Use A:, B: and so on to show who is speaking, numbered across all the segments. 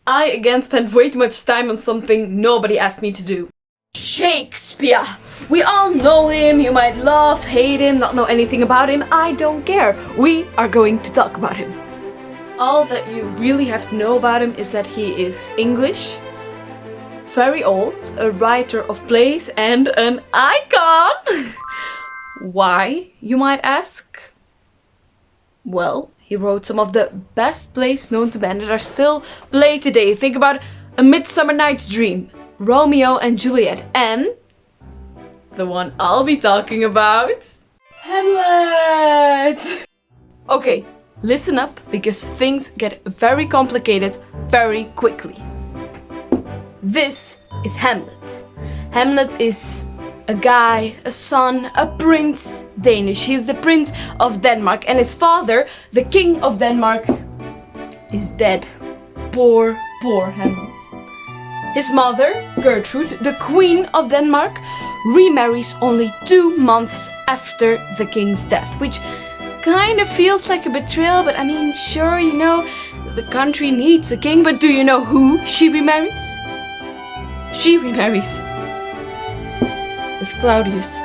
A: I again spent way too much time on something nobody asked me to do. Shakespeare! We all know him, you might love, hate him, not know anything about him, I don't care. We are going to talk about him. All that you really have to know about him is that he is English, very old, a writer of plays and an icon! Why, you might ask? Well, he wrote some of the best plays known to man that are still played today. Think about A Midsummer Night's Dream, Romeo and Juliet, and the one I'll be talking about, Hamlet! Okay, listen up, because things get very complicated very quickly. This is Hamlet. Hamlet is a guy, a son, a prince, Danish. He's the prince of Denmark, and his father, the king of Denmark, is dead. Poor, poor Hamlet. His mother, Gertrude, the queen of Denmark, remarries only 2 months after the king's death, which kind of feels like a betrayal, but I mean, sure, you know, the country needs a king, but do you know who she remarries? She remarries with Claudius,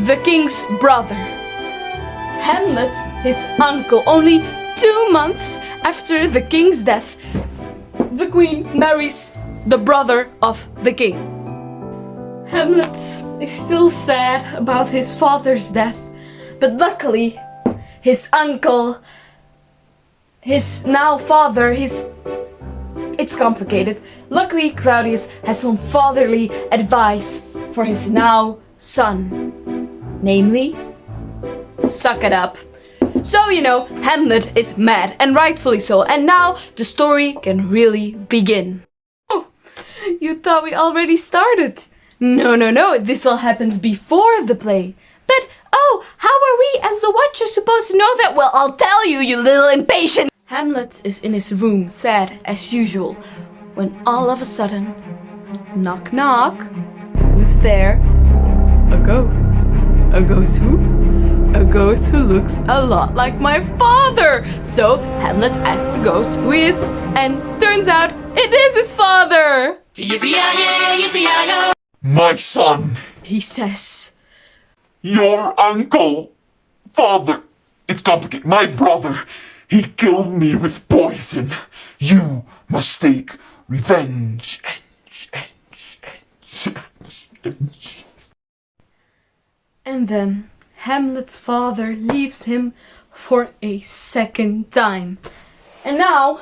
A: the king's brother. Hamlet, his uncle, only 2 months after the king's death, the queen marries the brother of the king. Hamlet is still sad about his father's death, but luckily his uncle, his now father, it's complicated. Luckily Claudius has some fatherly advice for his now son, namely, suck it up. So, you know, Hamlet is mad, and rightfully so, and now the story can really begin. Oh, you thought we already started? No, this all happens before the play. But, oh, how are we as the watcher supposed to know that? Well, I'll tell you, you little impatient! Hamlet is in his room, sad as usual, when all of a sudden, knock knock, who's there? A ghost. A ghost who? A ghost who looks a lot like my father! So Hamlet asks the ghost who he is, and turns out it is his father! Yippee-yi-yi, yippee-yi-yo!
B: My son,
A: He says.
B: your uncle, father, it's complicated, my brother, he killed me with poison. You must take revenge.
A: And then Hamlet's father leaves him for a second time. And now,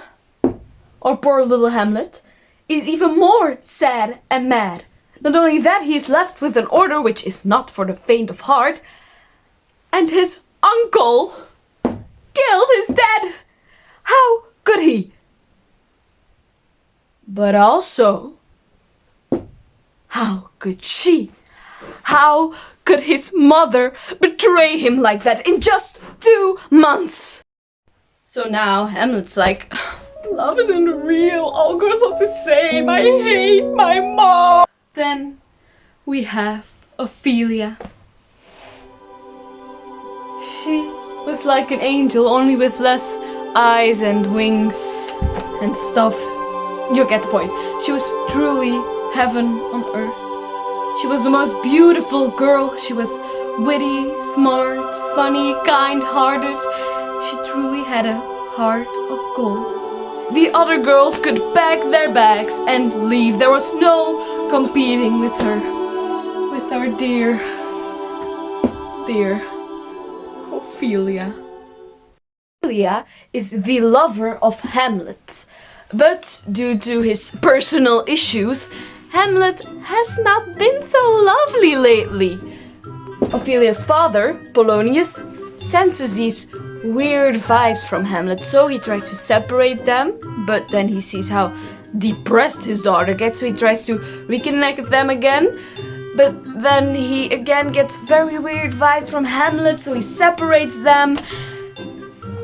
A: our poor little Hamlet is even more sad and mad. Not only that, he is left with an order which is not for the faint of heart. And his uncle killed his dad. How could he? But also, how could she? How could his mother betray him like that in just 2 months? So now Hamlet's like, love isn't real, all girls are the same, I hate my mom. Then we have Ophelia. She was like an angel, only with less eyes and wings and stuff. You get the point. She was truly heaven on earth. She was the most beautiful girl. She was witty, smart, funny, kind-hearted. She truly had a heart of gold. The other girls could pack their bags and leave. There was no competing with her. With our dear Ophelia. Ophelia is the lover of Hamlet. But due to his personal issues, Hamlet has not been so lovely lately. Ophelia's father, Polonius, senses these weird vibes from Hamlet, so he tries to separate them, but then he sees how depressed his daughter gets, so he tries to reconnect them again. But then he again gets very weird vibes from Hamlet, so he separates them.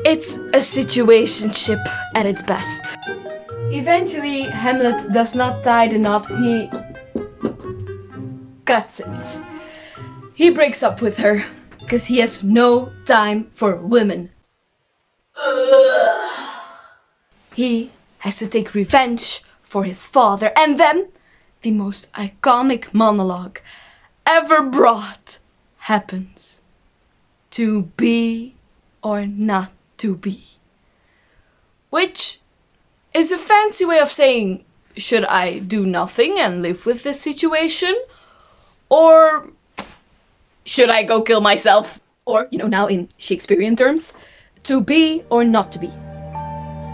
A: It's a situationship at its best. Eventually, Hamlet does not tie the knot, he cuts it. He breaks up with her, because he has no time for women. he has to take revenge for his father. And then the most iconic monologue ever brought happens. To be or not to be. Which is a fancy way of saying, should I do nothing and live with this situation? Or should I go kill myself? Or, now in Shakespearean terms, to be or not to be?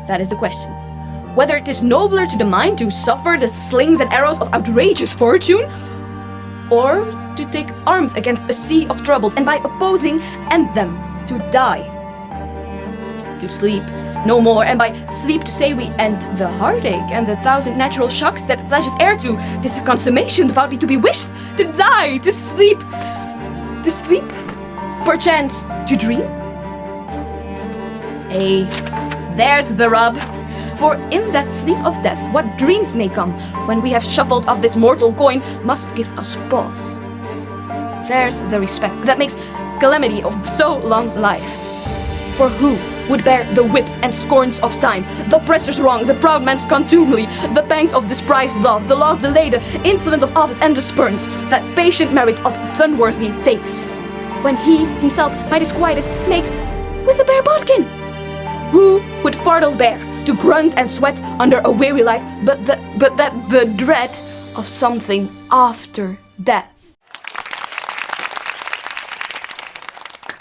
A: That is the question. Whether it is nobler to the mind to suffer the slings and arrows of outrageous fortune, or to take arms against a sea of troubles and by opposing end them to die. To sleep no more, and by sleep to say we end the heartache and the thousand natural shocks that flesh is heir to. 'Tis a consummation devoutly to be wished, to die, to sleep, perchance to dream. There's the rub. For in that sleep of death, what dreams may come when we have shuffled off this mortal coin must give us pause. There's the respect that makes calamity of so long life. For who would bear the whips and scorns of time, the oppressor's wrong, the proud man's contumely, the pangs of despised love, the loss delayed, the insolence of office and the spurns that patient merit of the unworthy takes, when he himself might his quietest make with a bare bodkin? Who would fardels bear to grunt and sweat under a weary life, but that the dread of something after death?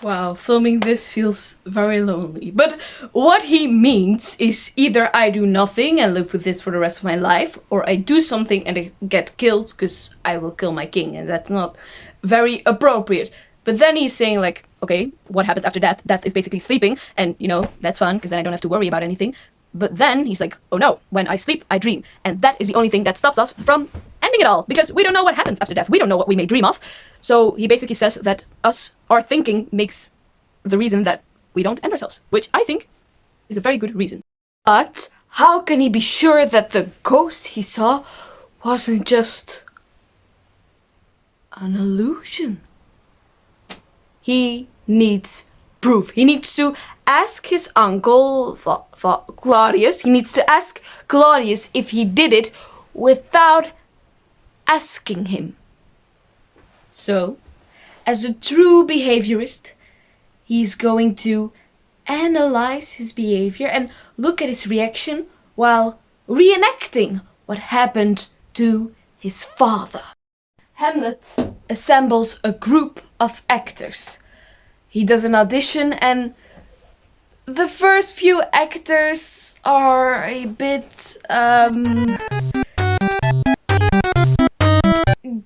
A: Wow, filming this feels very lonely. But what he means is either I do nothing and live with this for the rest of my life, or I do something and I get killed because I will kill my king, and that's not very appropriate. But then he's saying like, okay, what happens after death? Death is basically sleeping, and that's fun because then I don't have to worry about anything. But then he's like, oh no, when I sleep, I dream. And that is the only thing that stops us from ending it all. Because we don't know what happens after death. We don't know what we may dream of. So he basically says that our thinking makes the reason that we don't end ourselves. Which I think is a very good reason. But how can he be sure that the ghost he saw wasn't just an illusion? He needs proof. He needs to ask his uncle, Claudius, he needs to ask Claudius if he did it without asking him. So, as a true behaviorist, he's going to analyze his behavior and look at his reaction while reenacting what happened to his father. Hamlet assembles a group of actors. He does an audition, and the first few actors are a bit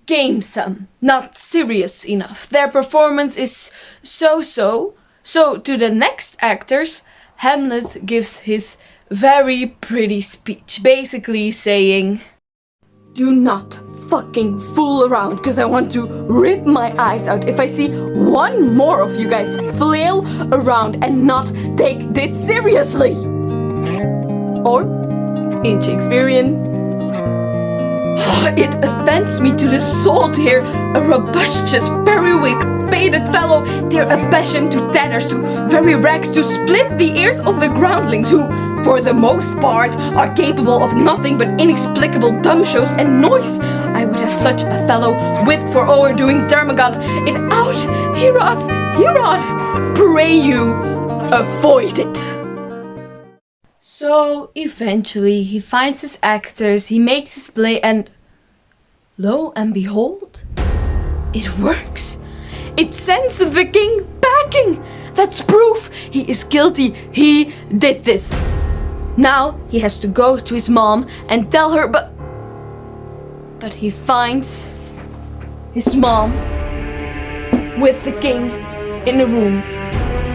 A: gamesome, not serious enough. Their performance is so-so. So to the next actors, Hamlet gives his very pretty speech, basically saying, do not fucking fool around, because I want to rip my eyes out if I see one more of you guys flail around and not take this seriously. Or, in Shakespearean, it offends me to the soul to hear a robustious, periwig, painted fellow tear a passion to tatters, to very rags, to split the ears of the groundlings who, for the most part, are capable of nothing but inexplicable dumb shows and noise. I would have such a fellow whipped for overdoing Termagant it out. Herod, pray you, avoid it. So eventually he finds his actors, he makes his play, and lo and behold, it works. It sends the king packing. That's proof he is guilty. He did this. Now he has to go to his mom and tell her, but he finds his mom with the king in the room,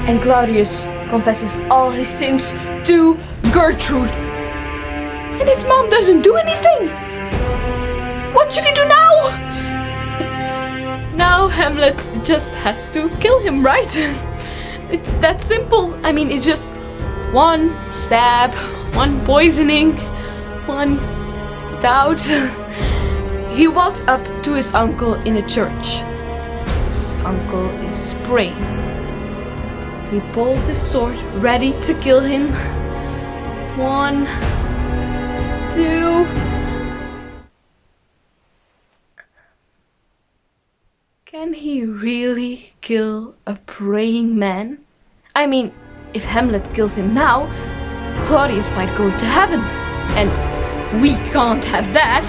A: and Claudius confesses all his sins to Gertrude. And his mom doesn't do anything. What should he do now? Now Hamlet just has to kill him, right? It's that simple. I mean, it's just one stab, one poisoning, one doubt. He walks up to his uncle in a church. His uncle is praying. He pulls his sword, ready to kill him. 1, 2. Can he really kill a praying man? I mean, if Hamlet kills him now, Claudius might go to heaven. And we can't have that.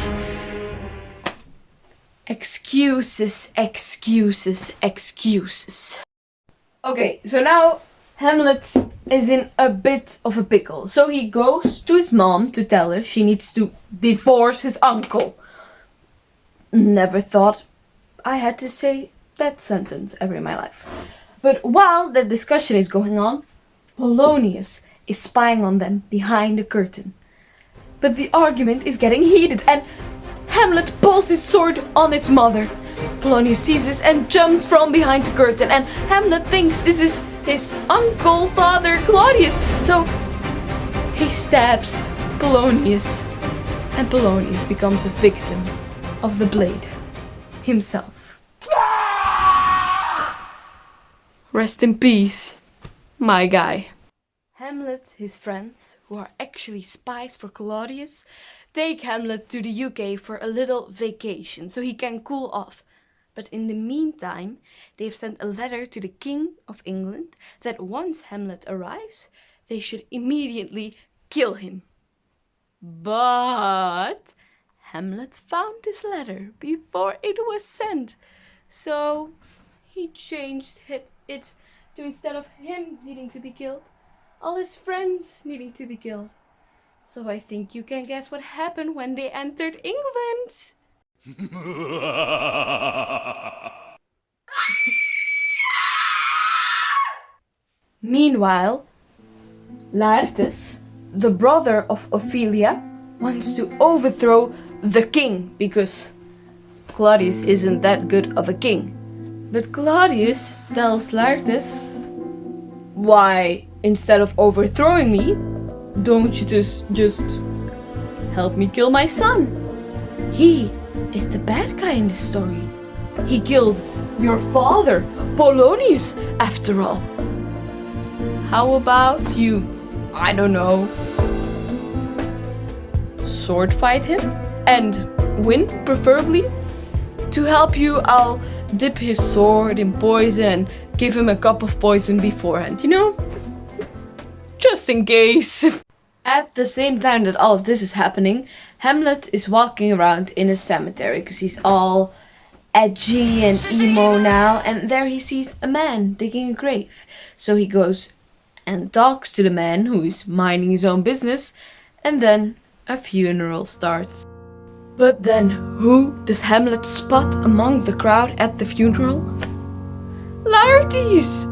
A: Excuses, excuses, excuses. Okay, so now Hamlet is in a bit of a pickle. So he goes to his mom to tell her she needs to divorce his uncle. Never thought I had to say that sentence ever in my life. But while the discussion is going on, Polonius is spying on them behind the curtain. But the argument is getting heated and Hamlet pulls his sword on his mother. Polonius sees this and jumps from behind the curtain, and Hamlet thinks this is his uncle, father, Claudius. So he stabs Polonius, and Polonius becomes a victim of the blade himself. Rest in peace, my guy. Hamlet, his friends, who are actually spies for Claudius, take Hamlet to the UK for a little vacation so he can cool off. But in the meantime, they've sent a letter to the King of England that once Hamlet arrives, they should immediately kill him. But Hamlet found this letter before it was sent, so he changed it to, instead of him needing to be killed, all his friends needing to be killed. So I think you can guess what happened when they entered England. Meanwhile, Laertes, the brother of Ophelia, wants to overthrow the king because Claudius isn't that good of a king. But Claudius tells Laertes, why, instead of overthrowing me, don't you just help me kill my son? He is the bad guy in this story. He killed your father, Polonius, after all. How about you, I don't know, sword fight him and win, preferably? To help you, I'll dip his sword in poison and give him a cup of poison beforehand, you know? Just in case. At the same time that all of this is happening, Hamlet is walking around in a cemetery because he's all edgy and emo now, and there he sees a man digging a grave. So he goes and talks to the man who is minding his own business, and then a funeral starts. But then who does Hamlet spot among the crowd at the funeral? Laertes!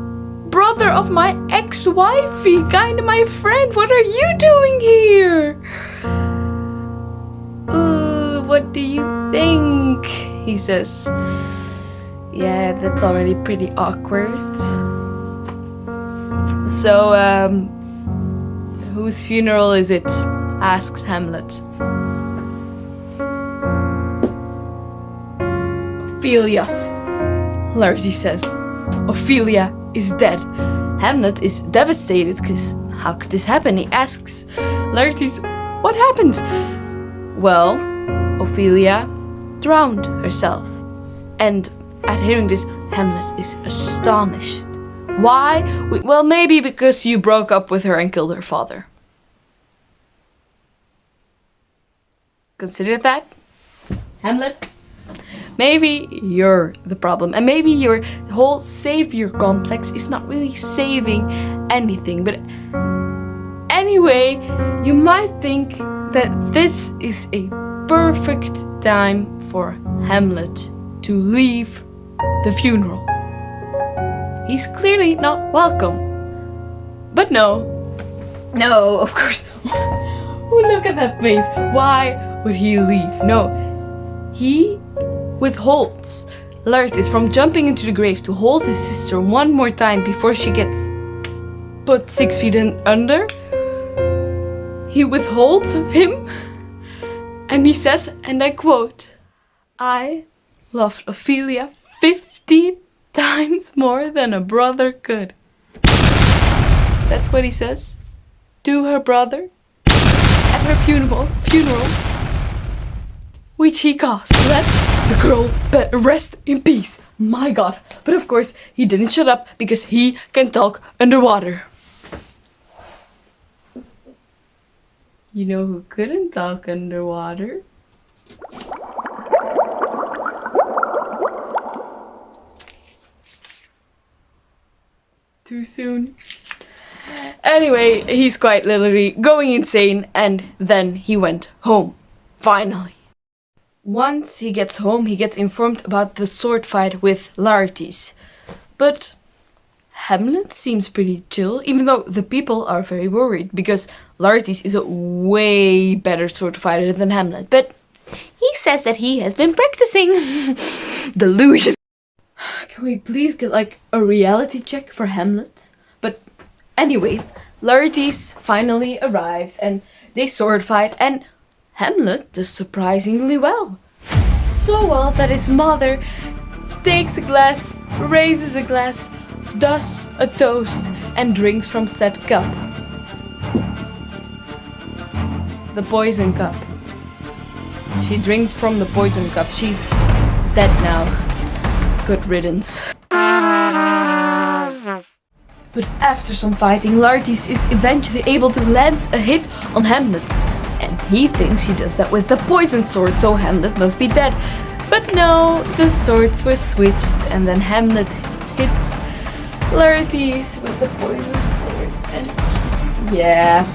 A: Brother of my ex-wifey, kinda my friend, what are you doing here? What do you think? He says. Yeah, that's already pretty awkward. So, whose funeral is it? Asks Hamlet. Ophelia's, Laertes says. Ophelia is dead. Hamlet is devastated because how could this happen? He asks Laertes, what happened? Well, Ophelia drowned herself. And at hearing this, Hamlet is astonished. Why? Well, maybe because you broke up with her and killed her father. Consider that, Hamlet. Maybe you're the problem, and maybe your whole savior complex is not really saving anything. But anyway, you might think that this is a perfect time for Hamlet to leave the funeral. He's clearly not welcome. But no, of course. Look at that face. Why would he leave? No, he withholds Laertes from jumping into the grave to hold his sister one more time before she gets put 6 feet under. He withholds him and he says, and I quote, I loved Ophelia 50 times more than a brother could. That's what he says to her brother. her funeral, which he caused. Let the girl rest in peace. My God. But of course, he didn't shut up because he can talk underwater. You know who couldn't talk underwater? Too soon. Anyway, he's quite literally going insane, and then he went home. Finally. Once he gets home, he gets informed about the sword fight with Laertes. But Hamlet seems pretty chill, even though the people are very worried, because Laertes is a way better sword fighter than Hamlet. But he says that he has been practicing. Delusion. Can we please get like a reality check for Hamlet? But anyway, Laertes finally arrives and they sword fight, and Hamlet does surprisingly well. So well that his mother takes a glass, raises a glass, does a toast and drinks from said cup. The poison cup. She drank from the poison cup. She's dead now. Good riddance. But after some fighting, Laertes is eventually able to land a hit on Hamlet. And he thinks he does that with the poison sword, so Hamlet must be dead. But no, the swords were switched, and then Hamlet hits Laertes with the poison sword. And yeah,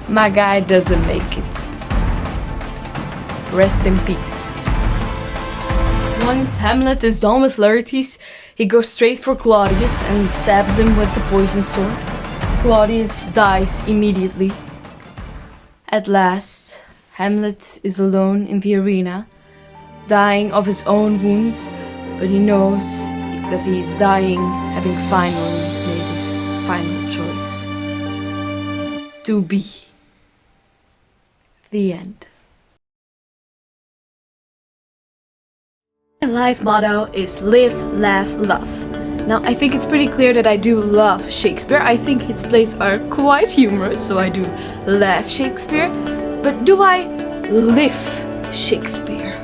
A: my guy doesn't make it. Rest in peace. Once Hamlet is done with Laertes, he goes straight for Claudius and stabs him with the poison sword. Claudius dies immediately. At last, Hamlet is alone in the arena, dying of his own wounds, but he knows that he is dying having finally made his final choice. To be. The end. My life motto is live, laugh, love. Now, I think it's pretty clear that I do love Shakespeare. I think his plays are quite humorous, so I do laugh Shakespeare. But do I live Shakespeare?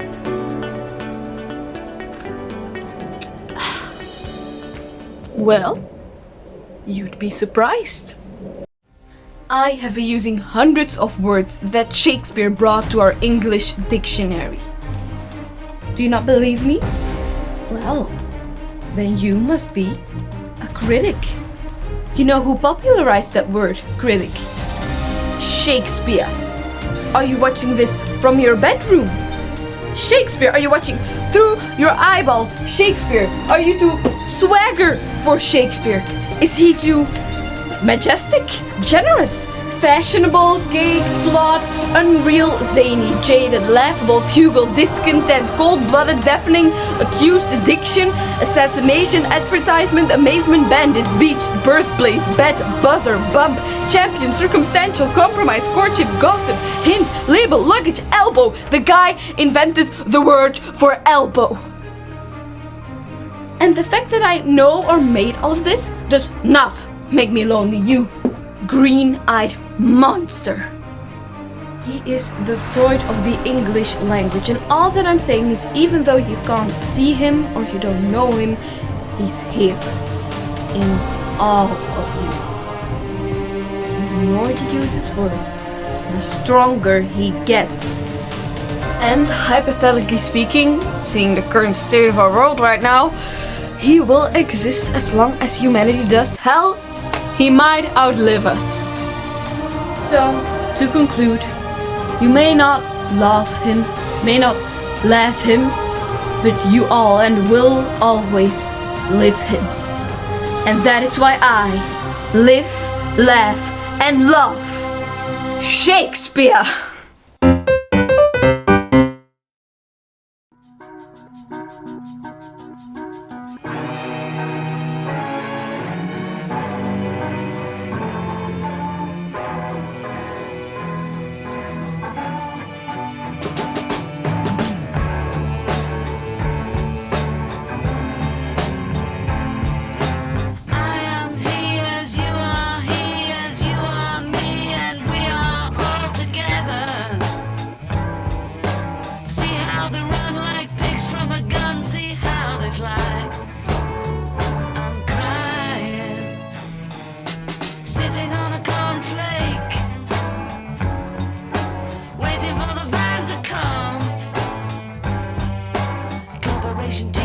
A: Well, you'd be surprised. I have been using hundreds of words that Shakespeare brought to our English dictionary. Do you not believe me? Well, then you must be a critic. You know who popularized that word, critic? Shakespeare. Are you watching this from your bedroom? Shakespeare. Are you watching through your eyeball? Shakespeare. Are you too swagger for Shakespeare? Is he too majestic, generous, fashionable, gay, flawed, unreal, zany, jaded, laughable, fugal, discontent, cold-blooded, deafening, accused, addiction, assassination, advertisement, amazement, bandit, beach, birthplace, bet, buzzer, bump, champion, circumstantial, compromise, courtship, gossip, hint, label, luggage, elbow. The guy invented the word for elbow. And the fact that I know or made all of this does not make me lonely, you green-eyed monster. He is the Freud of the English language, and all that I'm saying is, even though you can't see him or you don't know him, he's here in all of you. And the more you use his words, the stronger he gets. And hypothetically speaking, seeing the current state of our world right now, he will exist as long as humanity does. Hell, he might outlive us. So, to conclude, you may not love him, may not laugh him, but you all and will always live him. And that is why I live, laugh, and love Shakespeare.
C: I am he as you are me, and we station 2.